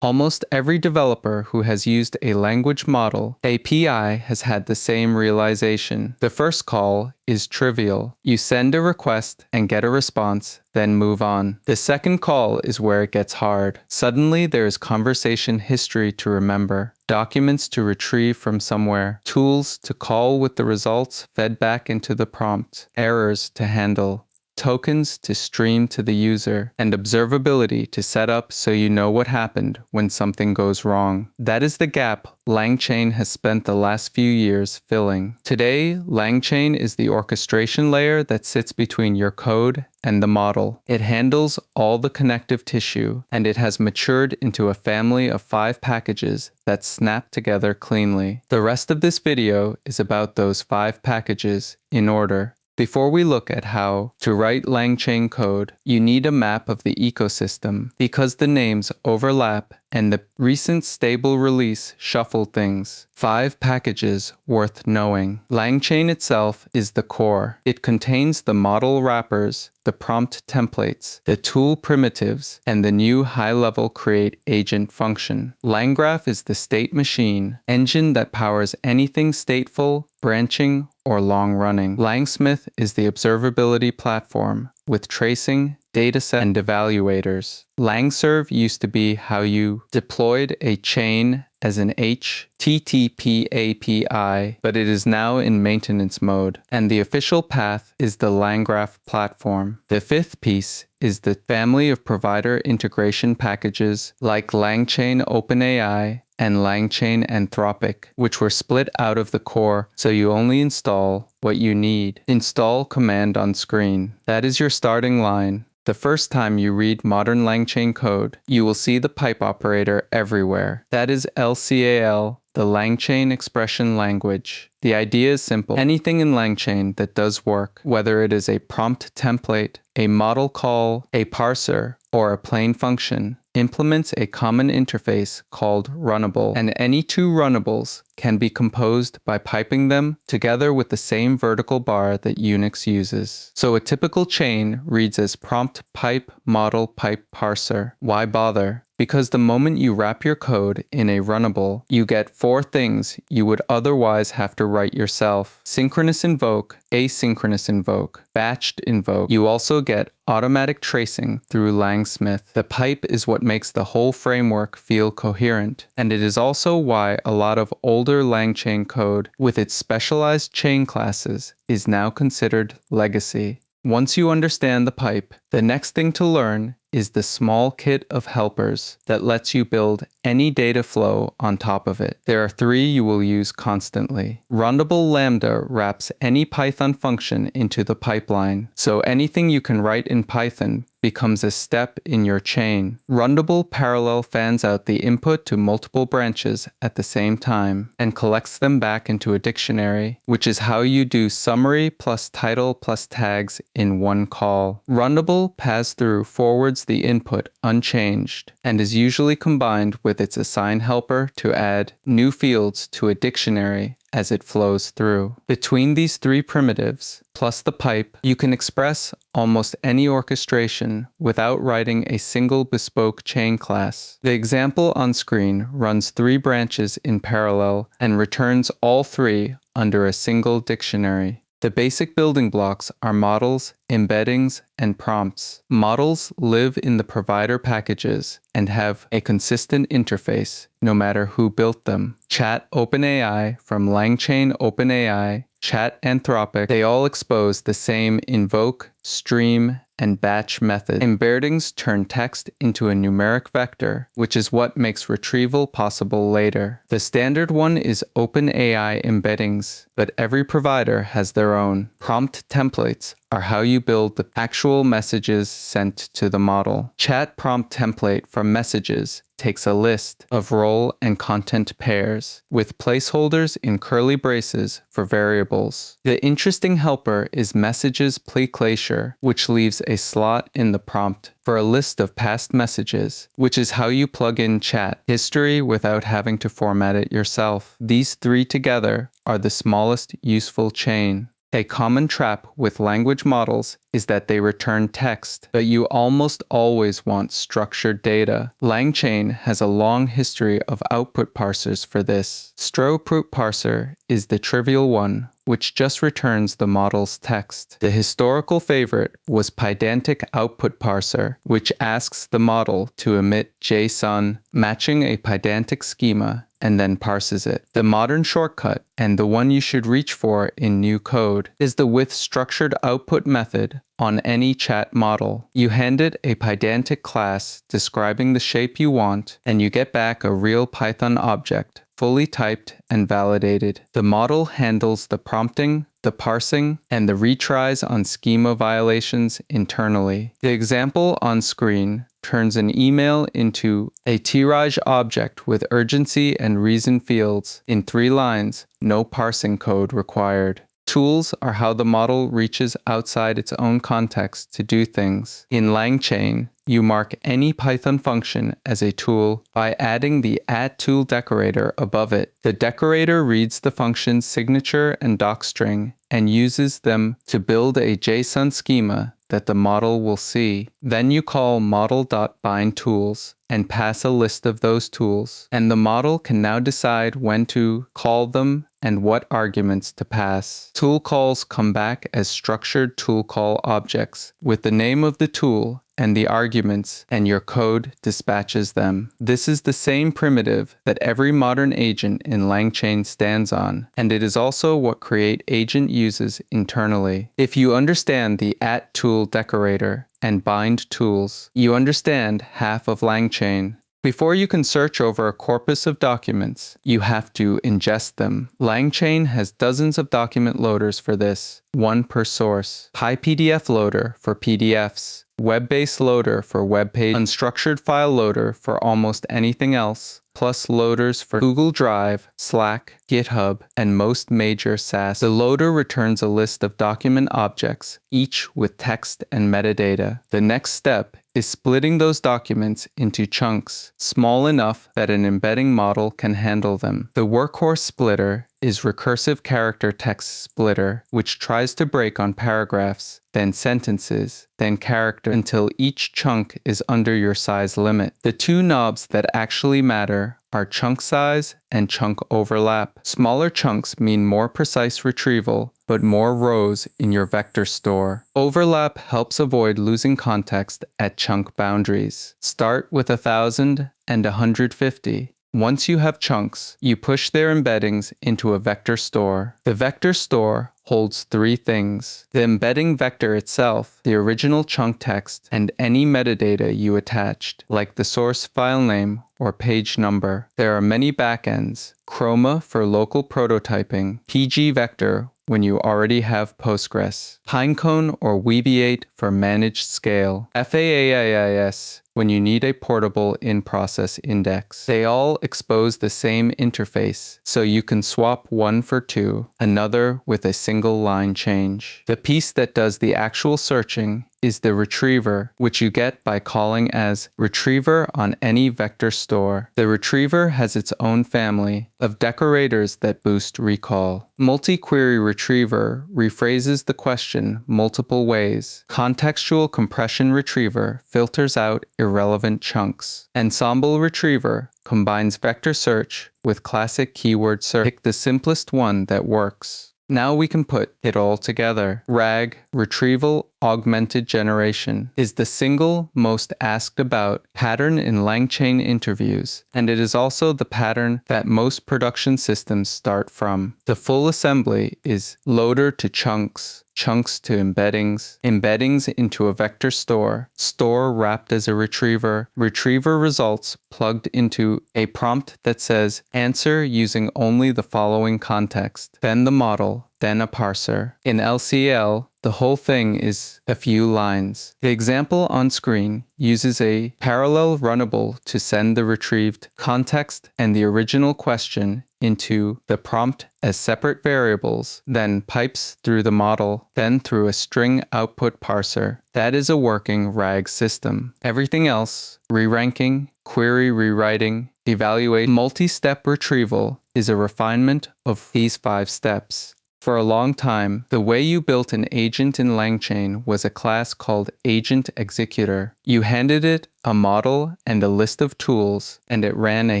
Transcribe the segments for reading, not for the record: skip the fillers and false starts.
Almost every developer who has used a language model API has had the same realization. The first call is trivial. You send a request and get a response, then move on. The second call is where it gets hard. Suddenly there is conversation history to remember, documents to retrieve from somewhere, tools to call with the results fed back into the prompt, errors to handle, tokens to stream to the user, and observability to set up so you know what happened when something goes wrong. That is the gap LangChain has spent the last few years filling. Today, LangChain is the orchestration layer that sits between your code and the model. It handles all the connective tissue, and it has matured into a family of 5 packages that snap together cleanly. The rest of this video is about those 5 packages in order. Before we look at how to write LangChain code, you need a map of the ecosystem because the names overlap and the recent stable release shuffled things. 5 packages worth knowing. LangChain itself is the core. It contains the model wrappers, the prompt templates, the tool primitives, and the new high-level create agent function. LangGraph is the state machine engine that powers anything stateful, branching, or long-running. LangSmith is the observability platform with tracing, dataset, and evaluators. LangServe used to be how you deployed a chain as an HTTP API, but it is now in maintenance mode. And the official path is the LangGraph platform. The 5th piece is the family of provider integration packages like LangChain OpenAI and LangChain Anthropic, which were split out of the core so you only install what you need. Install command on screen. That is your starting line. The first time you read modern LangChain code, you will see the pipe operator everywhere. That is LCEL, the LangChain expression language. The idea is simple. Anything in LangChain that does work, whether it is a prompt template, a model call, a parser, or a plain function, implements a common interface called Runnable, and any 2 runnables can be composed by piping them together with the same vertical bar that Unix uses. So a typical chain reads as prompt pipe model pipe parser. Why bother? Because the moment you wrap your code in a runnable, you get 4 things you would otherwise have to write yourself. Synchronous invoke, asynchronous invoke, batched invoke. You also get automatic tracing through LangSmith. The pipe is what makes the whole framework feel coherent, and it is also why a lot of older LangChain code with its specialized chain classes is now considered legacy. Once you understand the pipe, the next thing to learn is the small kit of helpers that lets you build any data flow on top of it. There are 3 you will use constantly. Runnable Lambda wraps any Python function into the pipeline, so anything you can write in Python becomes a step in your chain. Runnable parallel fans out the input to multiple branches at the same time and collects them back into a dictionary, which is how you do summary plus title plus tags in one call. Runnable pass-through forwards the input unchanged and is usually combined with its assign helper to add new fields to a dictionary as it flows through. Between these 3 primitives, plus the pipe, you can express almost any orchestration without writing a single bespoke chain class. The example on screen runs 3 branches in parallel and returns all 3 under a single dictionary. The basic building blocks are models, embeddings, and prompts. Models live in the provider packages and have a consistent interface, no matter who built them. Chat OpenAI from LangChain OpenAI, Chat Anthropic, they all expose the same invoke, stream, and batch method. Embeddings turn text into a numeric vector, which is what makes retrieval possible later. The standard one is OpenAI embeddings, but every provider has their own. Prompt templates are how you build the actual messages sent to the model. Chat prompt template from messages takes a list of role and content pairs with placeholders in curly braces for variables. The interesting helper is messages preclature, which leaves a slot in the prompt for a list of past messages, which is how you plug in chat history without having to format it yourself. These 3 together are the smallest useful chain. A common trap with language models is that they return text, but you almost always want structured data. LangChain has a long history of output parsers for this. Stro-Proot parser is the trivial one, which just returns the model's text. The historical favorite was Pydantic output parser, which asks the model to emit JSON matching a Pydantic schema and then parses it. The modern shortcut, and the one you should reach for in new code, is the with structured output method on any chat model. You hand it a Pydantic class describing the shape you want, and you get back a real Python object, fully typed and validated. The model handles the prompting, the parsing, and the retries on schema violations internally. The example on screen turns an email into a tirage object with urgency and reason fields in 3 lines, no parsing code required. Tools are how the model reaches outside its own context to do things. In LangChain, you mark any Python function as a tool by adding the @tool decorator above it. The decorator reads the function's signature and docstring and uses them to build a JSON schema that the model will see. Then you call model.bindTools and pass a list of those tools, and the model can now decide when to call them and what arguments to pass. Tool calls come back as structured tool call objects with the name of the tool and the arguments, and your code dispatches them. This is the same primitive that every modern agent in LangChain stands on, and it is also what Create Agent uses internally. If you understand the @tool decorator and bind tools, you understand half of LangChain. Before you can search over a corpus of documents, you have to ingest them. LangChain has dozens of document loaders for this, one per source. PyPDF loader for PDFs, web-based loader for web page, unstructured file loader for almost anything else, plus loaders for Google Drive, Slack, GitHub, and most major SaaS. The loader returns a list of document objects, each with text and metadata. The next step is splitting those documents into chunks, small enough that an embedding model can handle them. The workhorse splitter is recursive character text splitter, which tries to break on paragraphs, then sentences, then character until each chunk is under your size limit. The 2 knobs that actually matter are chunk size and chunk overlap. Smaller chunks mean more precise retrieval, but more rows in your vector store. Overlap helps avoid losing context at chunk boundaries. Start with 1,000 and 150. Once you have chunks, you push their embeddings into a vector store. The vector store holds 3 things: the embedding vector itself, the original chunk text, and any metadata you attached, like the source file name or page number. There are many backends: Chroma for local prototyping, pgvector when you already have Postgres, Pinecone or Weaviate for managed scale, FAAIS when you need a portable in-process index. They all expose the same interface, so you can swap one for 2, another with a single line change. The piece that does the actual searching is the retriever, which you get by calling as retriever on any vector store. The retriever has its own family of decorators that boost recall. Multi-query retriever rephrases the question multiple ways. Contextual compression retriever filters out irrelevant chunks. Ensemble retriever combines vector search with classic keyword search. Pick the simplest one that works. Now we can put it all together. RAG, Retrieval Augmented Generation, is the single most asked about pattern in LangChain interviews, and it is also the pattern that most production systems start from. The full assembly is loader to chunks, chunks to embeddings, embeddings into a vector store, store wrapped as a retriever, retriever results plugged into a prompt that says answer using only the following context, then the model, then a parser. In LCEL, the whole thing is a few lines. The example on screen uses a parallel runnable to send the retrieved context and the original question into the prompt as separate variables, then pipes through the model, then through a string output parser. That is a working RAG system. Everything else, re-ranking, query rewriting, evaluate, multi-step retrieval, is a refinement of these 5 steps. For a long time, the way you built an agent in LangChain was a class called AgentExecutor. You handed it a model and a list of tools, and it ran a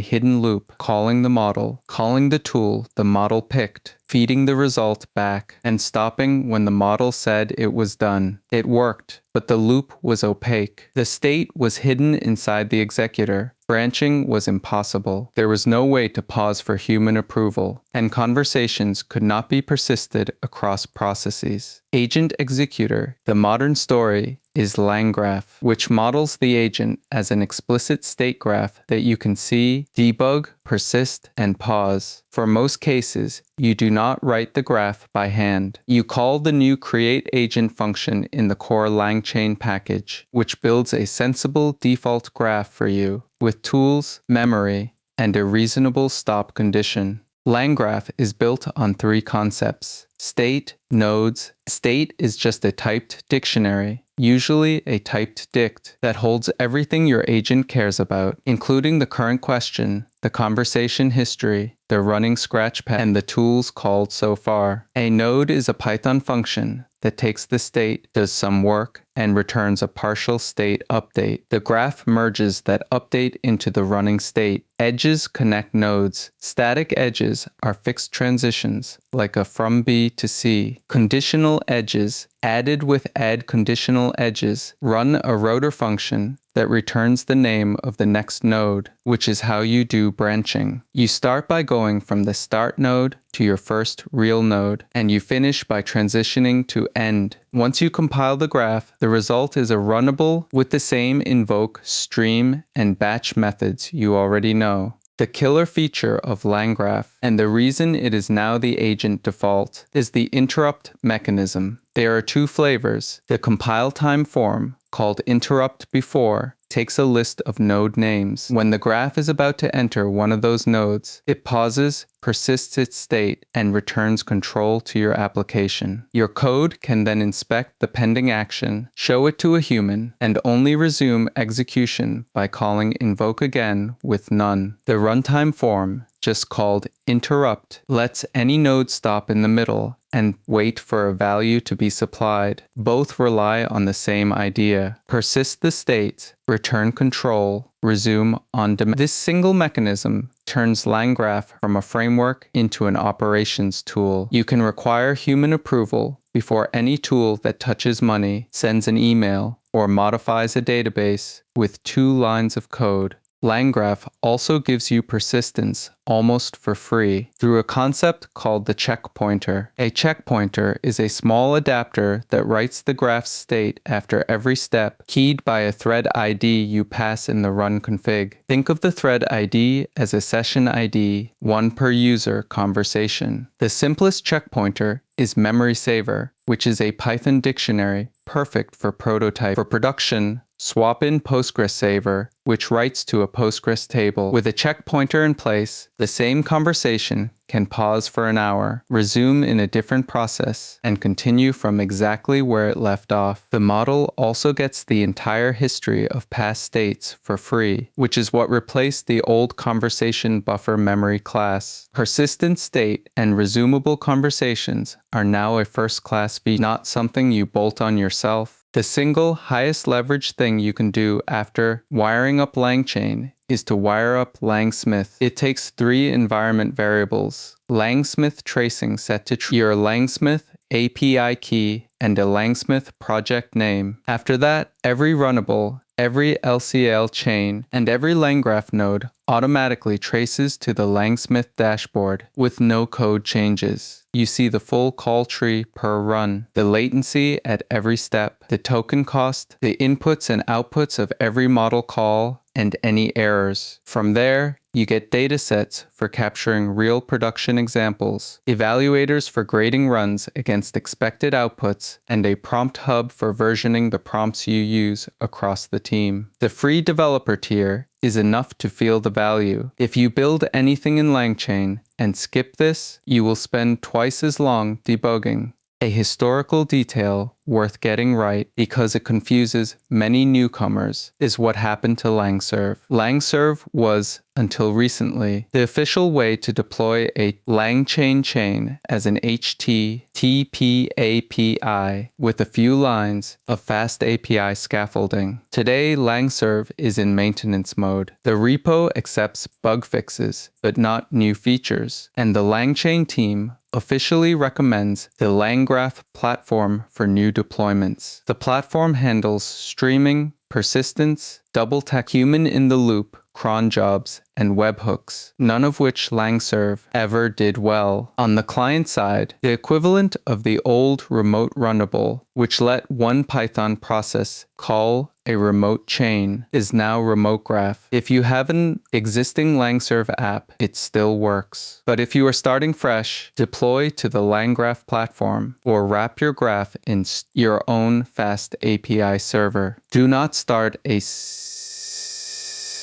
hidden loop, calling the model, calling the tool the model picked, feeding the result back, and stopping when the model said it was done. It worked, but the loop was opaque. The state was hidden inside the executor. Branching was impossible. There was no way to pause for human approval, and conversations could not be persisted across processes. AgentExecutor, the modern story, is LangGraph, which models the agent as an explicit state graph that you can see, debug, persist, and pause. For most cases, you do not write the graph by hand. You call the new createAgent function in the core LangChain package, which builds a sensible default graph for you, with tools, memory, and a reasonable stop condition. LangGraph is built on three concepts: state, nodes. State is just a typed dictionary, usually a typed dict, that holds everything your agent cares about, including the current question, the conversation history, the running scratchpad, and the tools called so far. A node is a Python function that takes the state, does some work, and returns a partial state update. The graph merges that update into the running state. Edges connect nodes. Static edges are fixed transitions, like a from B to C. Conditional edges, added with add conditional edges, run a rotor function that returns the name of the next node, which is how you do branching. You start by going from the start node to your first real node, and you finish by transitioning to end. Once you compile the graph, the result is a runnable with the same invoke, stream, and batch methods you already know. The killer feature of LangGraph, and the reason it is now the agent default, is the interrupt mechanism. There are two flavors. The compile time form, called interrupt before, takes a list of node names. When the graph is about to enter one of those nodes, it pauses, persists its state, and returns control to your application. Your code can then inspect the pending action, show it to a human, and only resume execution by calling invoke again with none. The runtime form, just called interrupt, lets any node stop in the middle and wait for a value to be supplied. Both rely on the same idea. Persist the state, return control, resume on demand. This single mechanism turns LangGraph from a framework into an operations tool. You can require human approval before any tool that touches money sends an email or modifies a database with 2 lines of code. LangGraph also gives you persistence almost for free through a concept called the checkpointer. A checkpointer is a small adapter that writes the graph's state after every step, keyed by a thread ID you pass in the run config. Think of the thread ID as a session ID, one per user conversation. The simplest checkpointer is Memory Saver, which is a Python dictionary perfect for prototype. For production, swap in Postgres Saver, which writes to a Postgres table. With a checkpointer in place, the same conversation can pause for an hour, resume in a different process, and continue from exactly where it left off. The model also gets the entire history of past states for free, which is what replaced the old conversation buffer memory class. Persistent state and resumable conversations are now a first-class feature, not something you bolt on yourself. The single highest leverage thing you can do after wiring up LangChain is to wire up LangSmith. It takes 3 environment variables: LangSmith tracing set to your LangSmith API key and a LangSmith project name. After that, every Runnable, every LCEL chain, and every LangGraph node automatically traces to the LangSmith dashboard with no code changes. You see the full call tree per run, the latency at every step, the token cost, the inputs and outputs of every model call, and any errors. From there, you get datasets for capturing real production examples, evaluators for grading runs against expected outputs, and a prompt hub for versioning the prompts you use across the team. The free developer tier is enough to feel the value. If you build anything in LangChain and skip this, you will spend twice as long debugging A historical detail worth getting right because it confuses many newcomers is what happened to LangServe. LangServe was, until recently, the official way to deploy a LangChain chain as an HTTP API with a few lines of fast API scaffolding. Today, LangServe is in maintenance mode. The repo accepts bug fixes, but not new features, and the LangChain team officially recommends the LangGraph platform for new deployments. The platform handles streaming, persistence, double-tech human-in-the-loop, cron jobs, and webhooks, none of which LangServe ever did well. On the client side, the equivalent of the old remote Runnable, which let one Python process call a remote chain, is now LangGraph. If you have an existing LangServe app, it still works. But if you are starting fresh, deploy to the LangGraph platform or wrap your graph in your own fast API server. Do not start a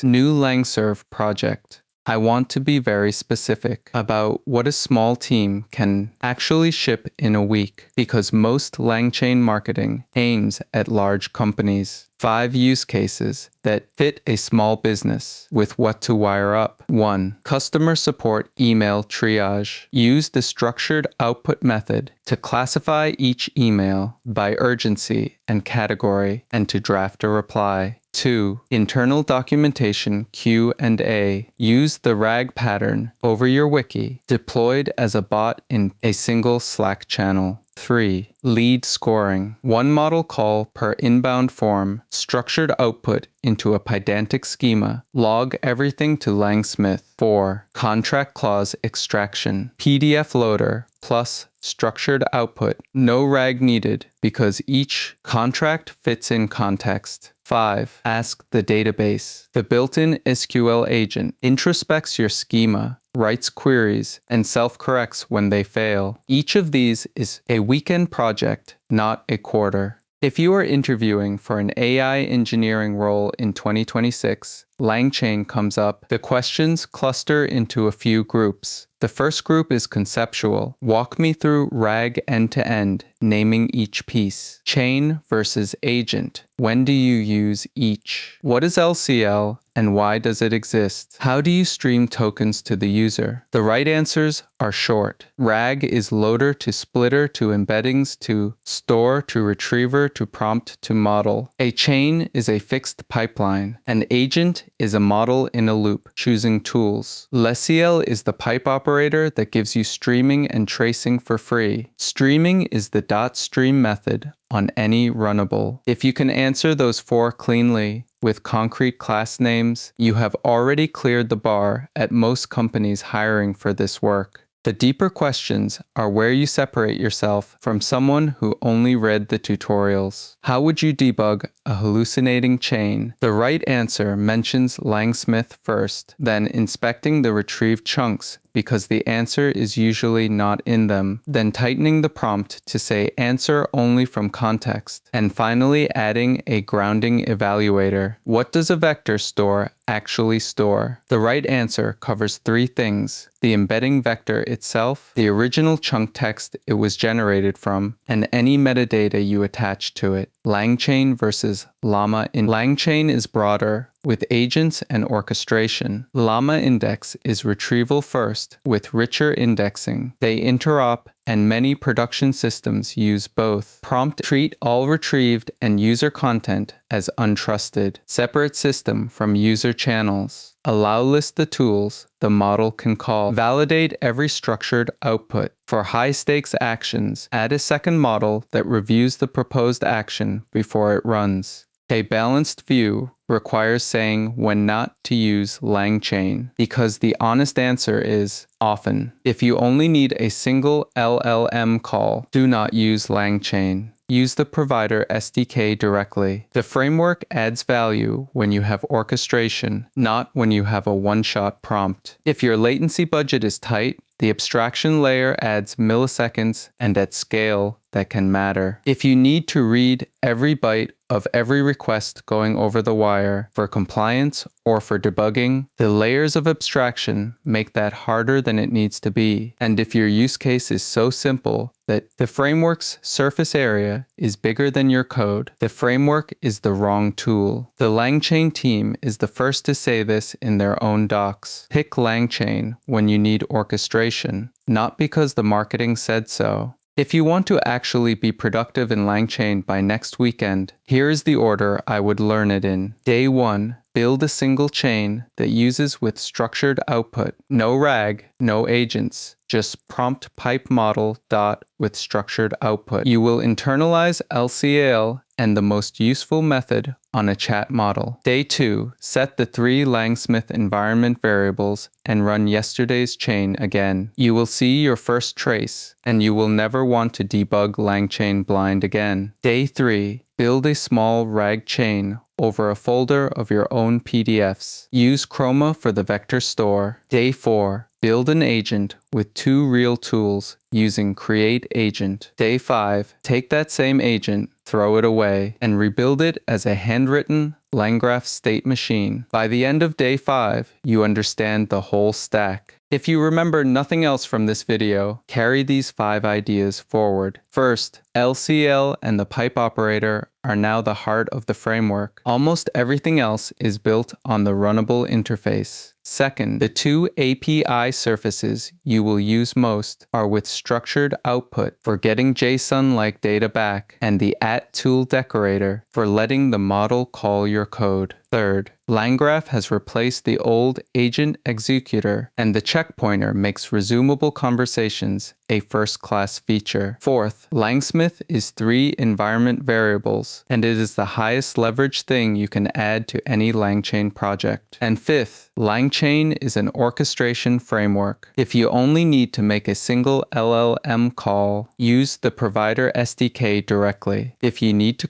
new LangServe project. I want to be very specific about what a small team can actually ship in a week because most LangChain marketing aims at large companies. 5 use cases that fit a small business with what to wire up. 1. Customer support email triage. Use the structured output method to classify each email by urgency and category and to draft a reply. 2. Internal documentation Q&A. Use the RAG pattern over your wiki, deployed as a bot in a single Slack channel. 3. Lead scoring. One model call per inbound form, structured output into a pedantic schema. Log everything to LangSmith. 4. Contract clause extraction. PDF loader plus structured output. No RAG needed because each contract fits in context. 5. Ask the database. The built-in SQL agent introspects your schema, writes queries, and self-corrects when they fail. Each of these is a weekend project, not a quarter. If you are interviewing for an AI engineering role in 2026, LangChain comes up. The questions cluster into a few groups. The first group is conceptual. Walk me through RAG end-to-end, naming each piece. Chain versus agent. When do you use each? What is LCEL and why does it exist? How do you stream tokens to the user? The right answers are short. RAG is loader to splitter to embeddings to store to retriever to prompt to model. A chain is a fixed pipeline. An agent is a model in a loop, choosing tools. LCEL is the pipe operator that gives you streaming and tracing for free. Streaming is the .stream method on any Runnable. If you can answer those 4 cleanly with concrete class names, you have already cleared the bar at most companies hiring for this work. The deeper questions are where you separate yourself from someone who only read the tutorials. How would you debug a hallucinating chain? The right answer mentions LangSmith first, then inspecting the retrieved chunks because the answer is usually not in them, then tightening the prompt to say answer only from context, and finally adding a grounding evaluator. What does a vector store actually store? The right answer covers 3 things: the embedding vector itself, the original chunk text it was generated from, and any metadata you attach to it. LangChain versus Llama. LangChain is broader, with agents and orchestration. Llama Index is retrieval first, with richer indexing. They interop, and many production systems use both. Prompt treat all retrieved and user content as untrusted. Separate system from user channels. Allow list the tools the model can call. Validate every structured output. For high-stakes actions, add a second model that reviews the proposed action before it runs. A balanced view requires saying when not to use LangChain, because the honest answer is often. If you only need a single LLM call, do not use LangChain. Use the provider SDK directly. The framework adds value when you have orchestration, not when you have a one-shot prompt. If your latency budget is tight, the abstraction layer adds milliseconds, and at scale, that can matter. If you need to read every byte of every request going over the wire for compliance or for debugging, the layers of abstraction make that harder than it needs to be. And if your use case is so simple that the framework's surface area is bigger than your code, the framework is the wrong tool. The LangChain team is the first to say this in their own docs. Pick LangChain when you need orchestration, not because the marketing said so. If you want to actually be productive in LangChain by next weekend, here is the order I would learn it in. Day 1, build a single chain that uses with structured output. No RAG, no agents, just prompt pipe model dot with structured output. You will internalize LCEL and the most useful method on a chat model. Day 2, set the 3 LangSmith environment variables and run yesterday's chain again. You will see your first trace, and you will never want to debug LangChain blind again. Day 3, build a small RAG chain over a folder of your own PDFs. Use Chroma for the vector store. Day 4, build an agent with 2 real tools using create agent. Day 5, take that same agent, throw it away, and rebuild it as a handwritten LangGraph state machine. By the end of day 5, you understand the whole stack. If you remember nothing else from this video, carry these 5 ideas forward. First, LCEL and the pipe operator are now the heart of the framework. Almost everything else is built on the Runnable interface. Second, the 2 API surfaces you will use most are with structured output for getting JSON-like data back, and the @tool decorator for letting the model call your code. Third, LangGraph has replaced the old AgentExecutor, and the checkpointer makes resumable conversations a first-class feature. Fourth, LangSmith is 3 environment variables, and it is the highest leverage thing you can add to any LangChain project. And fifth, LangChain is an orchestration framework. If you only need to make a single LLM call, use the provider SDK directly. If you need to